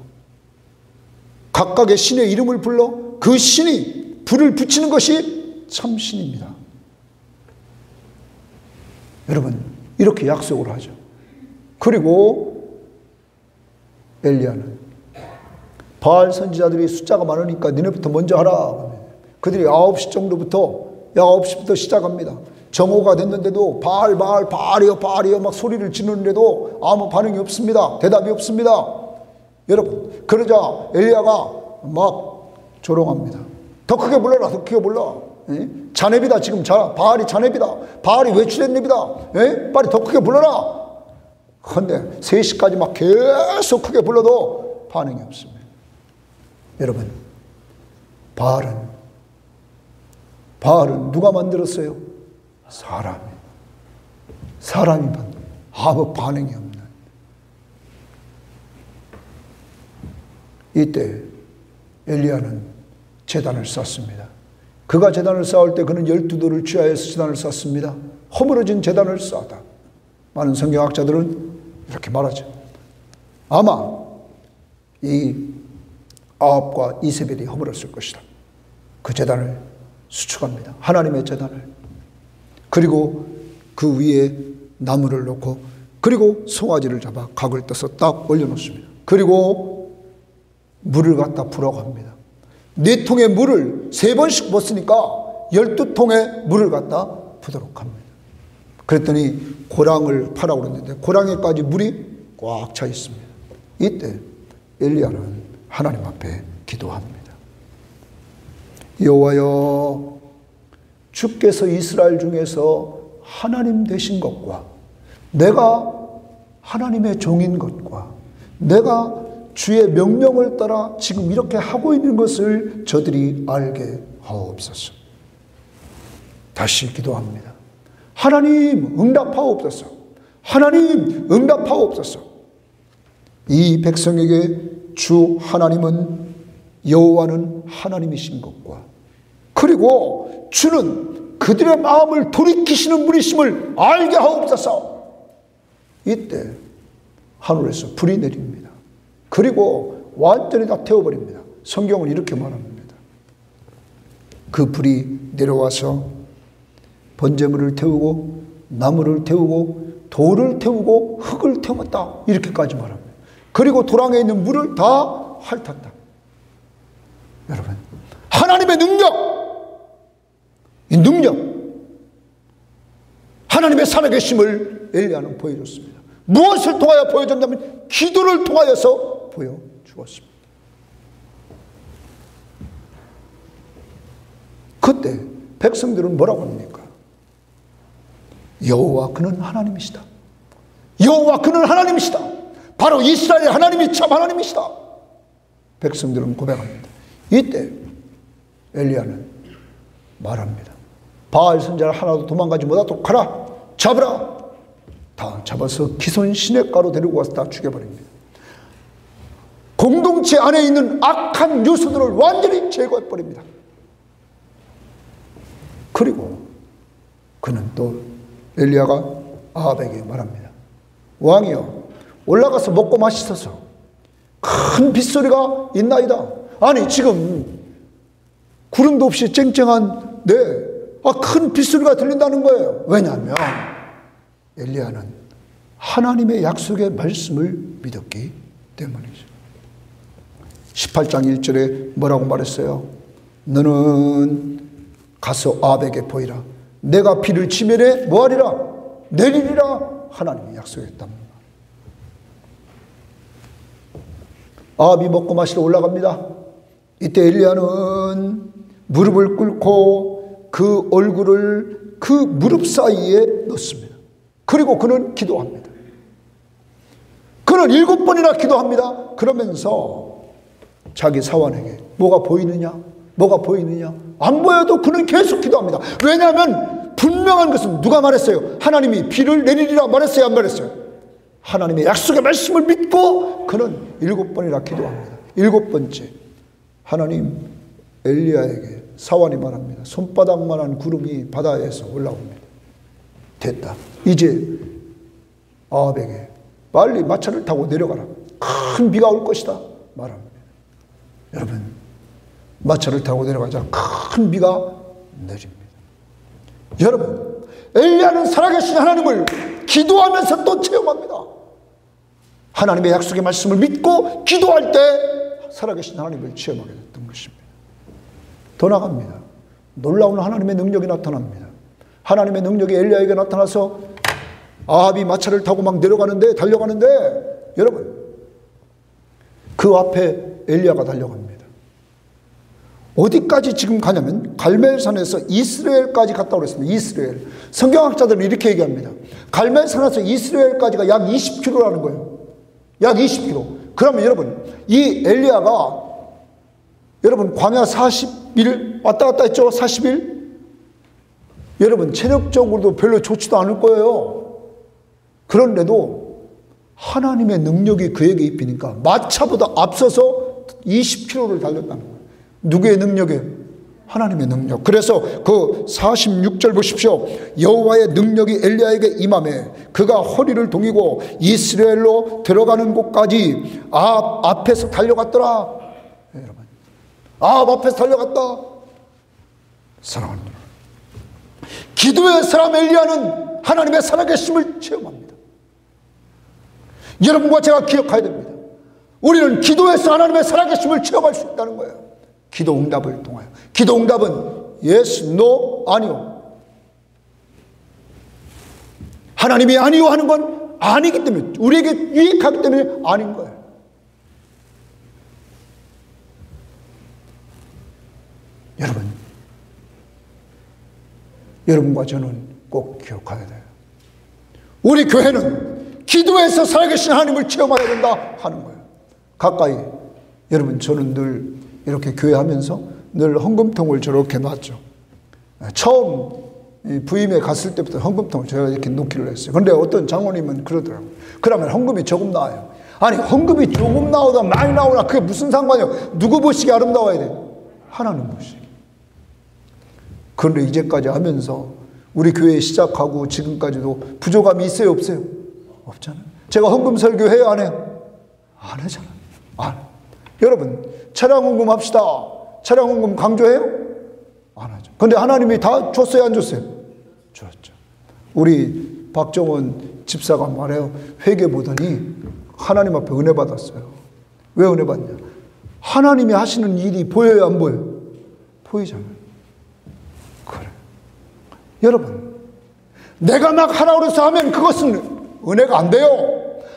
각각의 신의 이름을 불러 그 신이 불을 붙이는 것이 참신입니다. 여러분 이렇게 약속을 하죠. 그리고 엘리야는 바알 선지자들이 숫자가 많으니까 너네부터 먼저 하라. 그들이 9시 정도부터 9시부터 시작합니다. 정오가 됐는데도 바알이요 막 소리를 지르는데도 아무 반응이 없습니다. 대답이 없습니다. 여러분 그러자 엘리야가 막 조롱합니다. 더 크게 불러라. 더 크게 불러. 자네비다 지금 바알이 자네비다. 바알이 외출했네비다. 빨리 더 크게 불러라. 그런데 3시까지 막 계속 크게 불러도 반응이 없습니다. 여러분 바알은 누가 만들었어요? 사람이 아무 반응이 없는. 이때 엘리야는 제단을 쌓습니다. 그가 제단을 쌓을 때 그는 12돌을 취하여서 제단을 쌓습니다. 허물어진 제단을 쌓다. 많은 성경학자들은 이렇게 말하죠. 아마 이 아합과 이세벨이 허물었을 것이다. 그 제단을 수축합니다. 하나님의 제단을. 그리고 그 위에 나무를 놓고 그리고 송아지를 잡아 각을 떠서 딱 올려놓습니다. 그리고 물을 갖다 부라고 합니다. 4통의 물을 3번씩 붓으니까 12통의 물을 갖다 부도록 합니다. 그랬더니 고랑을 파라고 그랬는데 고랑에까지 물이 꽉 차 있습니다. 이때 엘리야는 하나님 앞에 기도합니다. 여호와여, 주께서 이스라엘 중에서 하나님 되신 것과 내가 하나님의 종인 것과 내가 주의 명령을 따라 지금 이렇게 하고 있는 것을 저들이 알게 하옵소서. 다시 기도합니다. 하나님 응답하옵소서. 하나님 응답하옵소서. 이 백성에게 주 하나님은 여호와는 하나님이신 것과 그리고 주는 그들의 마음을 돌이키시는 분이심을 알게 하옵소서. 이때 하늘에서 불이 내립니다. 그리고 완전히 다 태워버립니다. 성경은 이렇게 말합니다. 그 불이 내려와서 번제물을 태우고 나무를 태우고 돌을 태우고 흙을 태웠다. 이렇게까지 말합니다. 그리고 도랑에 있는 물을 다 핥았다. 여러분, 하나님의 능력, 이 능력, 하나님의 살아계심을 엘리야는 보여줬습니다. 무엇을 통하여 보여줬냐면 기도를 통하여서 보여주었습니다. 그때 백성들은 뭐라고 합니까? 여호와 그는 하나님이시다. 여호와 그는 하나님이시다. 바로 이스라엘의 하나님이 참 하나님이시다. 백성들은 고백합니다. 이때 엘리야는 말합니다. 바알 선지자를 하나도 도망가지 못하도록 하라. 잡으라. 다 잡아서 기손 시냇가로 데리고 와서 다 죽여버립니다. 공동체 안에 있는 악한 요소들을 완전히 제거해버립니다. 그리고 그는 또 엘리야가 아합에게 말합니다. 왕이여, 올라가서 먹고 마시소서. 큰 빗소리가 있나이다. 아니 지금 구름도 없이 쨍쨍한 큰 빗소리가 들린다는 거예요. 왜냐하면 엘리야는 하나님의 약속의 말씀을 믿었기 때문이죠. 18장 1절에 뭐라고 말했어요? 너는 가서 아합에게 보이라. 내가 비를 지면에 뭐하리라? 내리리라. 하나님이 약속했답니다. 아합이 먹고 마시러 올라갑니다. 이때 엘리야는 무릎을 꿇고 그 얼굴을 그 무릎 사이에 넣습니다. 그리고 그는 기도합니다. 그는 7번이나 기도합니다. 그러면서 자기 사환에게 뭐가 보이느냐? 뭐가 보이느냐? 안 보여도 그는 계속 기도합니다. 왜냐하면 분명한 것은 누가 말했어요? 하나님이 비를 내리리라 말했어요? 안 말했어요? 하나님의 약속의 말씀을 믿고 그는 7번이나 기도합니다. 7번째, 하나님 엘리야에게 사환이 말합니다. 손바닥만한 구름이 바다에서 올라옵니다. 됐다. 이제 아합에게 빨리 마차를 타고 내려가라. 큰 비가 올 것이다. 말합니다. 여러분, 마차를 타고 내려가자 큰 비가 내립니다. 여러분, 엘리야는 살아계신 하나님을 기도하면서 또 체험합니다. 하나님의 약속의 말씀을 믿고 기도할 때 살아계신 하나님을 체험하게 됐던 것입니다. 더 나갑니다. 놀라운 하나님의 능력이 나타납니다. 하나님의 능력이 엘리야에게 나타나서 아합이 마차를 타고 막 내려가는데 달려가는데 여러분 그 앞에 엘리야가 달려갑니다. 어디까지 지금 가냐면 갈멜산에서 이스라엘까지 갔다고 그랬습니다. 이스라엘. 성경학자들은 이렇게 얘기합니다. 갈멜산에서 이스라엘까지가 약 20km라는 거예요. 약 20km. 그러면 여러분 이 엘리야가 여러분 광야 40일 왔다 갔다 했죠. 40일. 여러분 체력적으로도 별로 좋지도 않을 거예요. 그런데도 하나님의 능력이 그에게 입히니까 마차보다 앞서서 20km를 달렸다는 거예요. 누구의 능력에? 하나님의 능력. 그래서 그 46절 보십시오. 여호와의 능력이 엘리야에게 임하매 그가 허리를 동이고 이스라엘로 들어가는 곳까지 앞에서 달려갔더라. 여러분 앞에서 달려갔다. 사랑하는 여러분, 기도의 사람 엘리야는 하나님의 살아계심을 체험합니다. 여러분과 제가 기억해야 됩니다. 우리는 기도에서 하나님의 살아계심을 체험할 수 있다는 거예요. 기도 응답을 통하여. 기도 응답은 yes, no, 아니요. 하나님이 아니요 하는 건 아니기 때문에, 우리에게 유익하기 때문에 아닌 거예요. 여러분과 저는 꼭 기억해야 돼요. 우리 교회는 기도에서 살아계신 하나님을 체험해야 된다 하는 거예요. 가까이. 여러분, 저는 늘 이렇게 교회하면서 늘 헌금통을 저렇게 놨죠. 처음 부임에 갔을 때부터 헌금통을 제가 이렇게 놓기로 했어요. 그런데 어떤 장로님은 그러더라고요. 그러면 헌금이 조금 나와요. 아니, 헌금이 조금 나오다 많이 나오나 그게 무슨 상관이에요? 누구 보시기 아름다워야 돼요? 하나님 보시기. 그런데 이제까지 하면서 우리 교회 시작하고 지금까지도 부족함이 있어요, 없어요? 없잖아요. 제가 헌금 설교해요, 안 해요? 안 하잖아요. 안. 여러분, 차량 헌금 합시다. 차량 헌금 강조해요? 안 하죠. 근데 하나님이 다 줬어요, 안 줬어요? 줬죠. 우리 박정원 집사가 말해요. 회개 보더니 하나님 앞에 은혜 받았어요. 왜 은혜 받냐? 하나님이 하시는 일이 보여요, 안 보여요? 보이잖아요. 그래. 여러분, 내가 막 하라고 해서 하면 그것은 은혜가 안 돼요.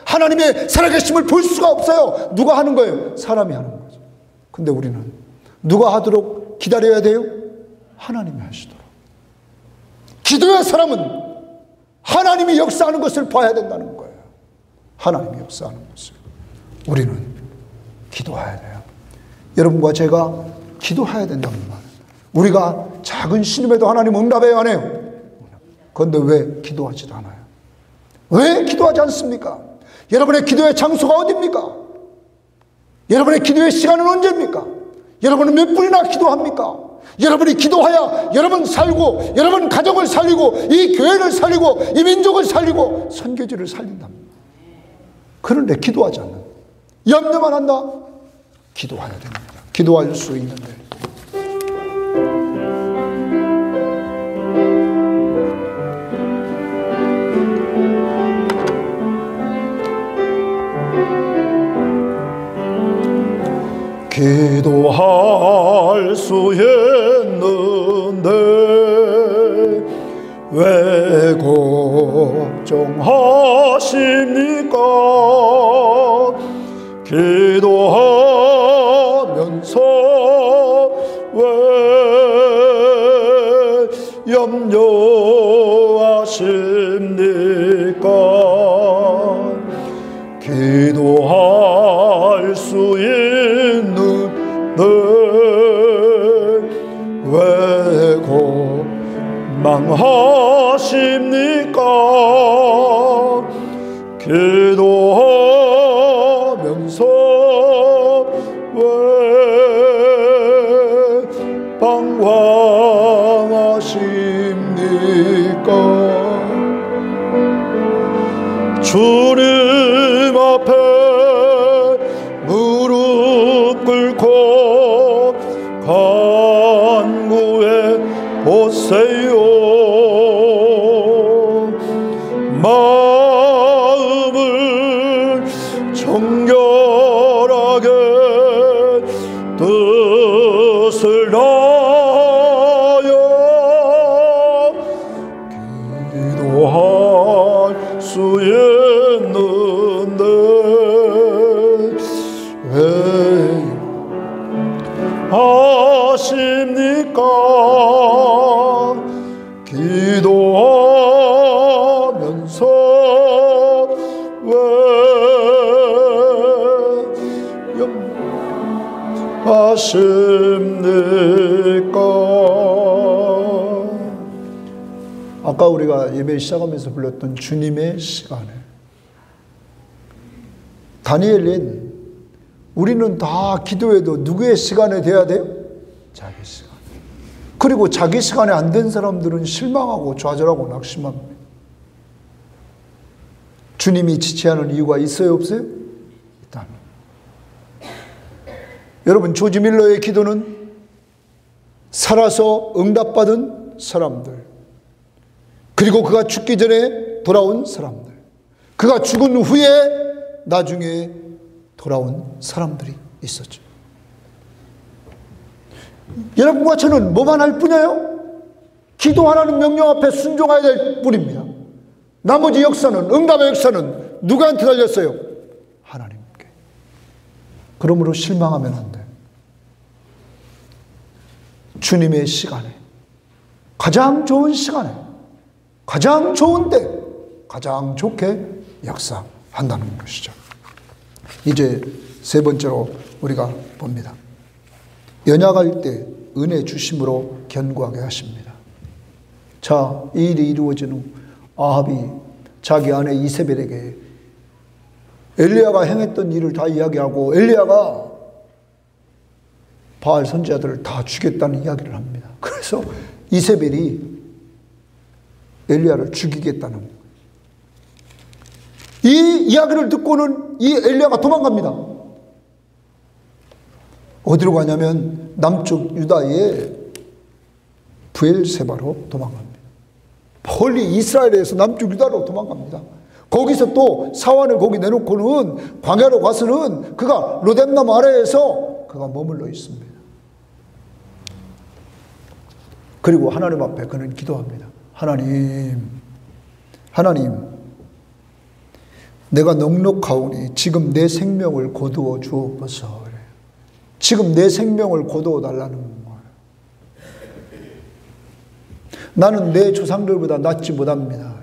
하나님의 살아계심을 볼 수가 없어요. 누가 하는 거예요? 사람이 하는 거죠. 근데 우리는 누가 하도록 기다려야 돼요? 하나님이 하시도록. 기도의 사람은 하나님이 역사하는 것을 봐야 된다는 거예요. 하나님이 역사하는 것을. 우리는 기도해야 돼요. 여러분과 제가 기도해야 된다는 말. 우리가 작은 신임에도 하나님 응답해요, 안 해요? 그런데 왜 기도하지도 않아요? 왜 기도하지 않습니까? 여러분의 기도의 장소가 어디입니까? 여러분의 기도의 시간은 언제입니까? 여러분은 몇 분이나 기도합니까? 여러분이 기도하여 여러분 살고, 여러분 가정을 살리고, 이 교회를 살리고, 이 민족을 살리고, 선교지를 살린답니다. 그런데 기도하지 않는, 염려만 한다? 기도해야 됩니다. 기도할 수 있는데. 기도할 수 있는데 왜 걱정하십니까? 기도하면서 왜 염려하십니까? 기도할 수 왜 고망하십니까? 기도하면서 왜 방황하십니까? 주님 앞에 무릎 꿇고 간구해 보세요. 마음을 정결하게 뜻을 다하여 기도할 수 있는데 왜 하십니까? 기도하면서 왜 염려하십니까? 아까 우리가 예배 시작하면서 불렀던 주님의 시간에, 다니엘은 우리는 다 기도해도 누구의 시간에 돼야 돼요? 자기 시간. 그리고 자기 시간에 안 된 사람들은 실망하고 좌절하고 낙심합니다. 주님이 지체하는 이유가 있어요, 없어요? 있답니다. 여러분, 조지 밀러의 기도는 살아서 응답받은 사람들, 그리고 그가 죽기 전에 돌아온 사람들, 그가 죽은 후에 나중에 돌아온 사람들이 있었죠. 여러분과 저는 뭐만 할 뿐이에요? 기도하라는 명령 앞에 순종해야 될 뿐입니다. 나머지 역사는, 응답의 역사는 누구한테 달렸어요? 하나님께. 그러므로 실망하면 안 돼요. 주님의 시간에, 가장 좋은 시간에, 가장 좋은 때, 가장 좋게 역사한다는 것이죠. 이제 세 번째로 우리가 봅니다. 연약할 때 은혜 주심으로 견고하게 하십니다. 자, 이 일이 이루어진 후 아합이 자기 아내 이세벨에게 엘리야가 행했던 일을 다 이야기하고, 엘리야가 바알 선지자들을 다 죽였다는 이야기를 합니다. 그래서 이세벨이 엘리야를 죽이겠다는 거예요. 이 이야기를 듣고는 이 엘리야가 도망갑니다. 어디로 가냐면 남쪽 유다의 브엘세바로 도망갑니다. 멀리 이스라엘에서 남쪽 유다로 도망갑니다. 거기서 또 사환을 거기 내놓고는 광야로 가서는 그가 로뎀나무 아래에서 그가 머물러 있습니다. 그리고 하나님 앞에 그는 기도합니다. 하나님, 내가 넉넉하오니 지금 내 생명을 거두어 주옵소서. 지금 내 생명을 거두어 달라는 거예요. 나는 내 조상들보다 낫지 못합니다.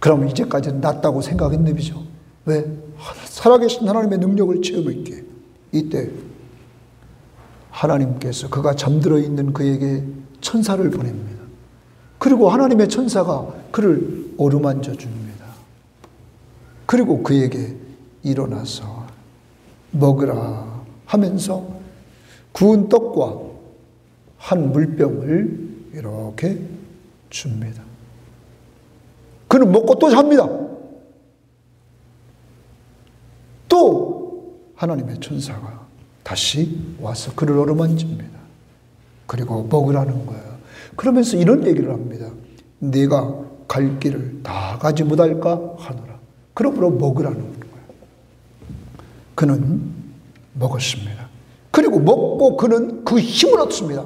그럼 이제까지는 낫다고 생각했나 보죠. 왜? 살아계신 하나님의 능력을 체험했기에. 이때 하나님께서 그가 잠들어 있는 그에게 천사를 보냅니다. 그리고 하나님의 천사가 그를 어루만져 줍니다. 그리고 그에게 일어나서 먹으라 하면서 구운 떡과 한 물병을 이렇게 줍니다. 그는 먹고 또 잡니다. 또 하나님의 천사가 다시 와서 그를 어루만집니다. 그리고 먹으라는 거예요. 그러면서 이런 얘기를 합니다. 네가 갈 길을 다 가지 못할까 하노라. 그러므로 먹으라는 거예요. 그는 먹었습니다. 그리고 먹고 그는 그 힘을 얻습니다.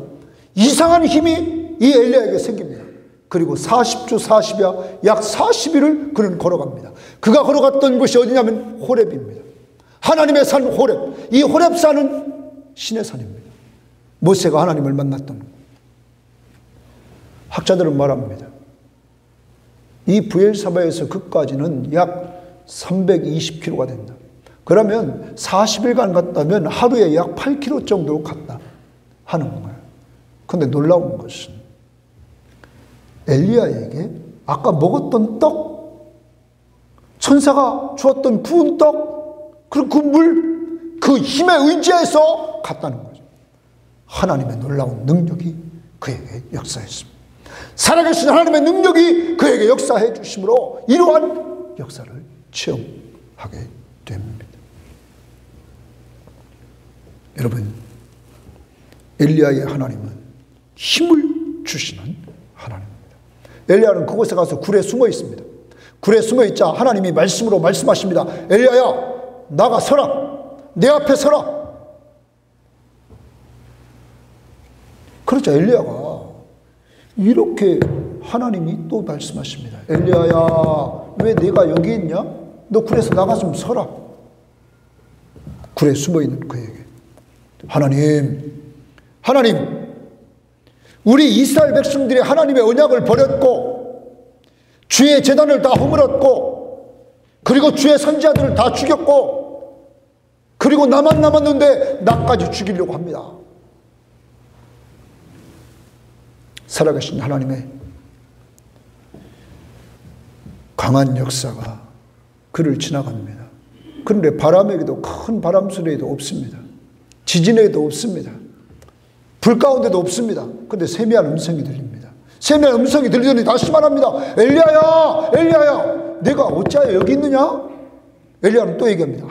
이상한 힘이 이 엘리야에게 생깁니다. 그리고 40주 40야 약 40일을 그는 걸어갑니다. 그가 걸어갔던 곳이 어디냐면 호렙입니다. 하나님의 산 호렙. 이 호렙산은 신의 산입니다. 모세가 하나님을 만났던 것. 학자들은 말합니다. 이 브엘사바에서 그까지는 약 320km가 된다. 그러면 40일간 갔다면 하루에 약 8km 정도 갔다 하는 거예요. 그런데 놀라운 것은 엘리야에게 아까 먹었던 떡, 천사가 주었던 구운 떡, 그리고 그 물, 그 힘에 의지해서 갔다는 거죠. 하나님의 놀라운 능력이 그에게 역사했습니다. 살아계신 하나님의 능력이 그에게 역사해 주심으로 이러한 역사를 체험하게 됩니다. 여러분, 엘리야의 하나님은 힘을 주시는 하나님입니다. 엘리야는 그곳에 가서 굴에 숨어 있습니다. 굴에 숨어 있자 하나님이 말씀으로 말씀하십니다. 엘리야야, 나가 서라. 내 앞에 서라. 그렇죠. 엘리야가 이렇게 하나님이 또 말씀하십니다. 엘리야야, 왜 내가 여기 있냐? 너 굴에서 나가 좀 서라. 굴에 숨어있는 그에게 하나님, 우리 이스라엘 백성들이 하나님의 언약을 버렸고 주의 제단을 다 허물었고 그리고 주의 선지자들을 다 죽였고 그리고 나만 남았는데 나까지 죽이려고 합니다. 살아계신 하나님의 강한 역사가 그를 지나갑니다. 그런데 바람에게도 큰 바람 소리에도 없습니다. 지진에도 없습니다. 불 가운데도 없습니다. 그런데 세미한 음성이 들립니다. 세미한 음성이 들리더니 다시 말합니다. 엘리야야, 엘리야야, 내가 어찌하여 여기 있느냐? 엘리야는 또 얘기합니다.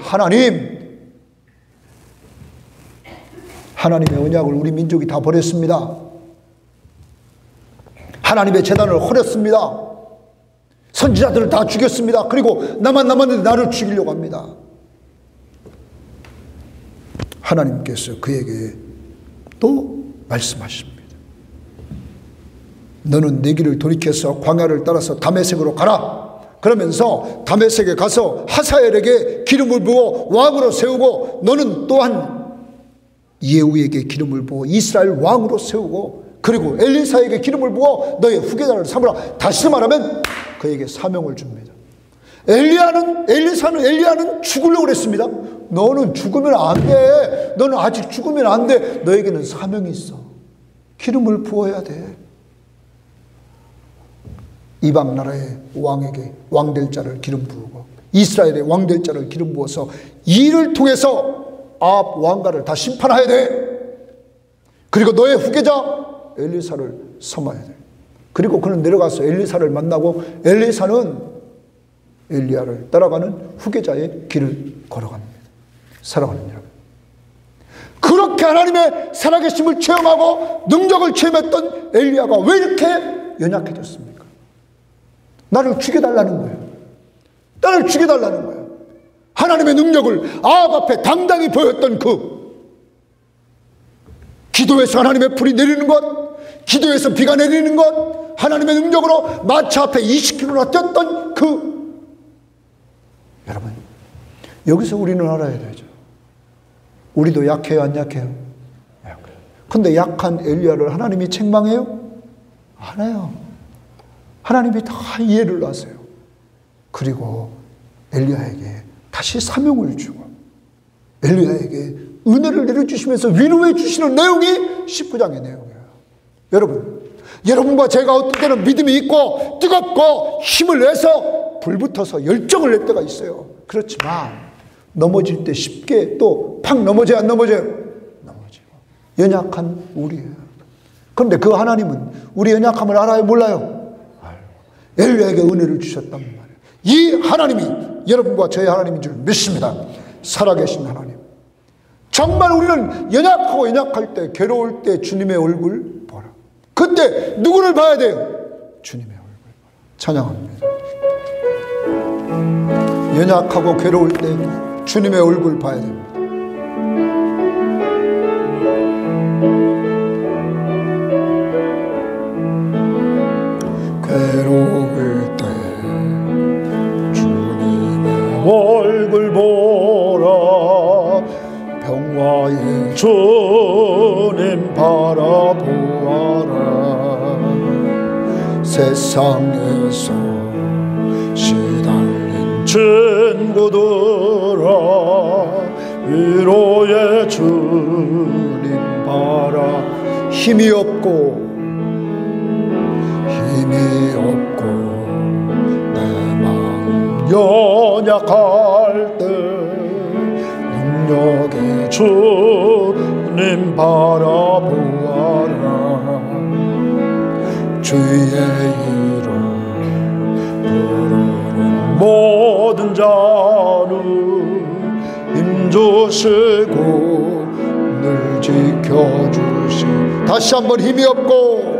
하나님의 언약을 우리 민족이 다 버렸습니다. 하나님의 제단을 헐었습니다. 선지자들을 다 죽였습니다. 그리고 나만 남았는데 나를 죽이려고 합니다. 하나님께서 그에게 또 말씀하십니다. 너는 내 길을 돌이켜서 광야를 따라서 다메섹으로 가라. 그러면서 다메섹에 가서 하사엘에게 기름을 부어 왕으로 세우고 너는 또한 예후에게 기름을 부어 이스라엘 왕으로 세우고 그리고 엘리사에게 기름을 부어 너의 후계자를 삼으라. 다시 말하면 그에게 사명을 줍니다. 엘리야는 죽으려고 그랬습니다. 너는 죽으면 안 돼. 너는 아직 죽으면 안 돼. 너에게는 사명이 있어. 기름을 부어야 돼. 이방 나라의 왕에게 왕될 자를 기름 부으고 이스라엘의 왕될 자를 기름 부어서 이를 통해서 아합 왕가를 다 심판해야 돼. 그리고 너의 후계자 엘리사를 삼아야 돼. 그리고 그는 내려가서 엘리사를 만나고 엘리사는 엘리야를 따라가는 후계자의 길을 걸어갑니다. 사랑하는 여러분, 그렇게 하나님의 살아계심을 체험하고 능력을 체험했던 엘리야가 왜 이렇게 연약해졌습니까? 나를 죽여달라는 거예요. 나를 죽여달라는 거예요. 하나님의 능력을 아합 앞에 당당히 보였던 기도에서 하나님의 불이 내리는 것, 기도에서 비가 내리는 것, 하나님의 능력으로 마차 앞에 20km나 뛰었던 여러분, 여기서 우리는 알아야 되죠. 우리도 약해요, 안 약해요? 약해요. 근데 약한 엘리야를 하나님이 책망해요? 안 해요. 하나님이 다 이해를 하세요. 그리고 엘리야에게 다시 사명을 주고 엘리야에게 은혜를 내려주시면서 위로해 주시는 내용이 19장의 내용이에요. 여러분과 제가 어떤 때는 믿음이 있고 뜨겁고 힘을 내서 불붙어서 열정을 낼 때가 있어요. 그렇지만 넘어질 때 쉽게 또 팍 넘어져요, 안 넘어져요? 넘어지고. 연약한 우리예요. 그런데 그 하나님은 우리 연약함을 알아요, 몰라요? 알고. 엘리야에게 은혜를 주셨단 말이에요. 이 하나님이 여러분과 저의 하나님인 줄 믿습니다. 살아계신 하나님. 정말 우리는 연약하고 연약할 때, 괴로울 때 주님의 얼굴 보라. 그때 누구를 봐야 돼요? 주님의 얼굴 보라. 찬양합니다. 연약하고 괴로울 때 주님의 얼굴 봐야 됩니다. 괴로울 때 주님의 얼굴 보라. 평화의 주님 바라보아라. 세상에서 시달린 친구들아, 위로의 주님 바라. 힘이 없고 내 마음 연약할 때 능력의 주님 바라보아라. 주의 이름 부르는 모든 자는 힘주시고 늘 지켜주시. 다시 한번 힘이 없고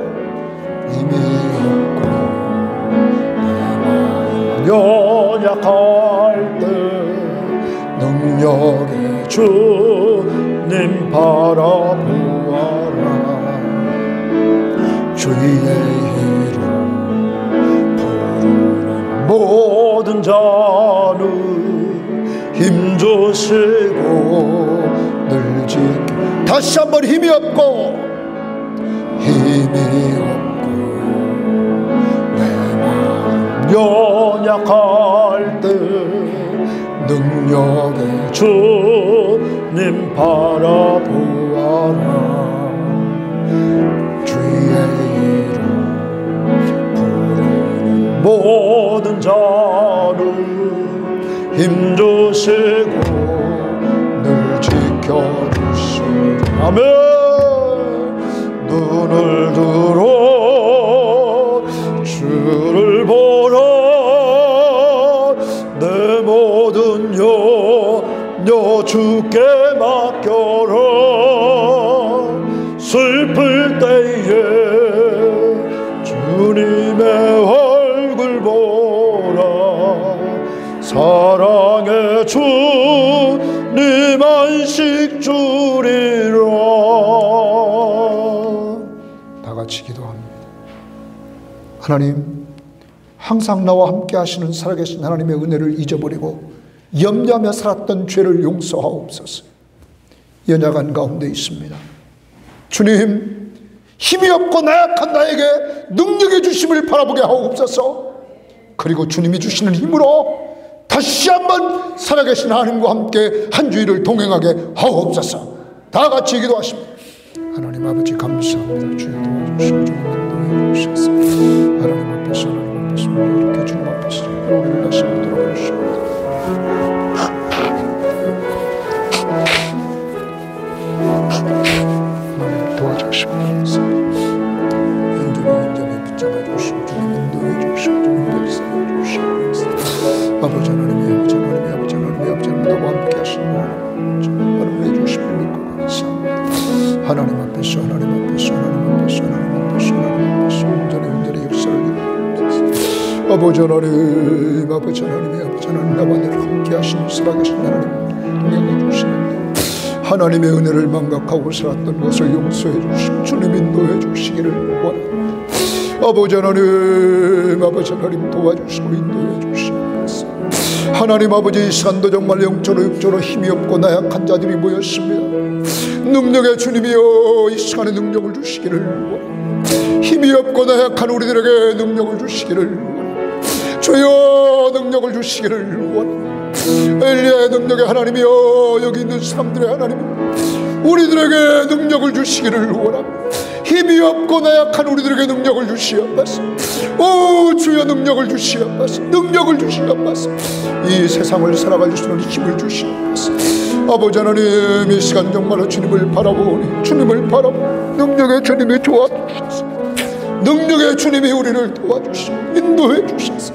연약할 때 능력의 주님 바라보아라. 주의 이름 부르는 모든 자는 힘주시고 늘 지켜. 다시 한번 힘이 없고 연약할 때 능력의 주님 바라보아라. 주의 이름 부르는 모든 자는 힘주시고 늘 지켜주시라. 아멘. 눈을 들어 주를 보라. 내 모든 주여 주께 맡겨라. 슬플 때에 주님의 얼굴 보라. 사랑의 주님 안식 주리라. 다 같이 기도합니다. 하나님, 항상 나와 함께 하시는 살아계신 하나님의 은혜를 잊어버리고 염려하며 살았던 죄를 용서하옵소서. 연약한 가운데 있습니다. 주님, 힘이 없고 나약한 나에게 능력의 주심을 바라보게 하옵소서. 그리고 주님이 주시는 힘으로 다시 한번 살아계신 하나님과 함께 한 주일을 동행하게 하옵소서. 다 같이 기도하십니다. 하나님 아버지 감사합니다. 주여 도와주시고 주님 인도해 주셔서 하나님 앞에서 이렇게 주님 앞에서 우리를 다시 한번 돌아보시옵소서. 하나님 도와주시고 온전히 붙잡아 주시고 주님 인도해 주시고 주님 역사해 주시고 아버지 하나님의 아버지 하나님의 아버지 하나님의 아버지 나와 함께 하시는 하나님 은혜 주심을 믿고 감사합니다. 하나님 앞에서 하나님 앞에서 하나님 앞에서 하나님 앞에서 하나님 앞에서 온전히 역사를 이루옵소서. 아버지 하나님 아버지 하나님의 아버지 하나님 나와 늘 함께 하시는 살아계신 하나님 동행해 주시는데 하나님의 은혜를 망각하고 살았던 것을 용서해 주시고 주님 인도해 주시기를 원합니다. 아버지 하나님 아버지 하나님 도와주시고 인도해 주시옵소서. 하나님 아버지 이 시간도 정말 영적으로 육적으로 힘이 없고 나약한 자들이 모였습니다. 능력의 주님이여 이 시간에 능력을 주시기를 원합니다. 힘이 없고 나약한 우리들에게 능력을 주시기를 원합니다. 주여 능력을 주시기를 원합니다. 엘리야의 능력의 하나님이여 여기 있는 사람들의 하나님 우리들에게 능력을 주시기를 원합니다. 힘이 없고 나약한 우리들에게 능력을 주시옵소서. 오 주여 능력을 주시옵소서. 능력을 주시옵소서. 이 세상을 살아갈 수 있는 힘을 주시옵소서. 아버지 하나님 이 시간 정말로 주님을 바라보니 주님을 바라보니 능력의 주님이 도와주셔서 능력의 주님이 우리를 도와주시고 인도해 주셔서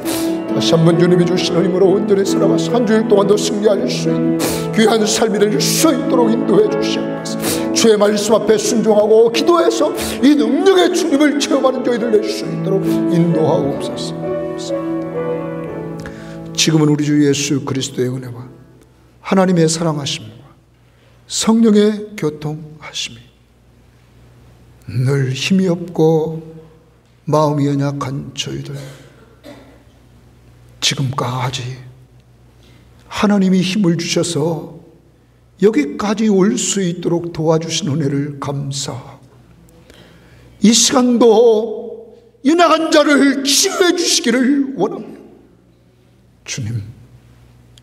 다시 한번 주님이 주시는 힘으로 온전히 살아가서 한 주일 동안도 승리할 수 있는 귀한 삶이 될 수 있도록 인도해 주시옵소서. 주의 말씀 앞에 순종하고 기도해서 이 능력의 주님을 체험하는 저희들 될 수 있도록 인도하옵소서. 지금은 우리 주 예수 그리스도의 은혜와 하나님의 사랑하심과 성령의 교통하심이 늘 힘이 없고 마음이 연약한 저희들 지금까지 하나님이 힘을 주셔서 여기까지 올 수 있도록 도와주신 은혜를 감사하고 이 시간도 연약한 자를 치유해 주시기를 원합니다. 주님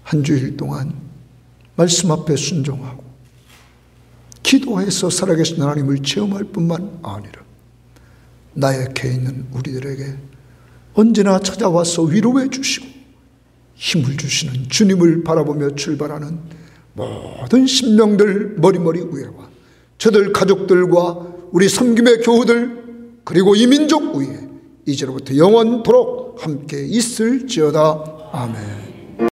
한 주일 동안 말씀 앞에 순종하고 기도해서 살아계신 하나님을 체험할 뿐만 아니라 나의 곁에 있는 우리들에게 언제나 찾아와서 위로해 주시고 힘을 주시는 주님을 바라보며 출발하는 모든 신명들 머리머리 위에와 저들 가족들과 우리 섬김의 교우들 그리고 이 민족 위에 이제로부터 영원토록 함께 있을지어다. 아멘.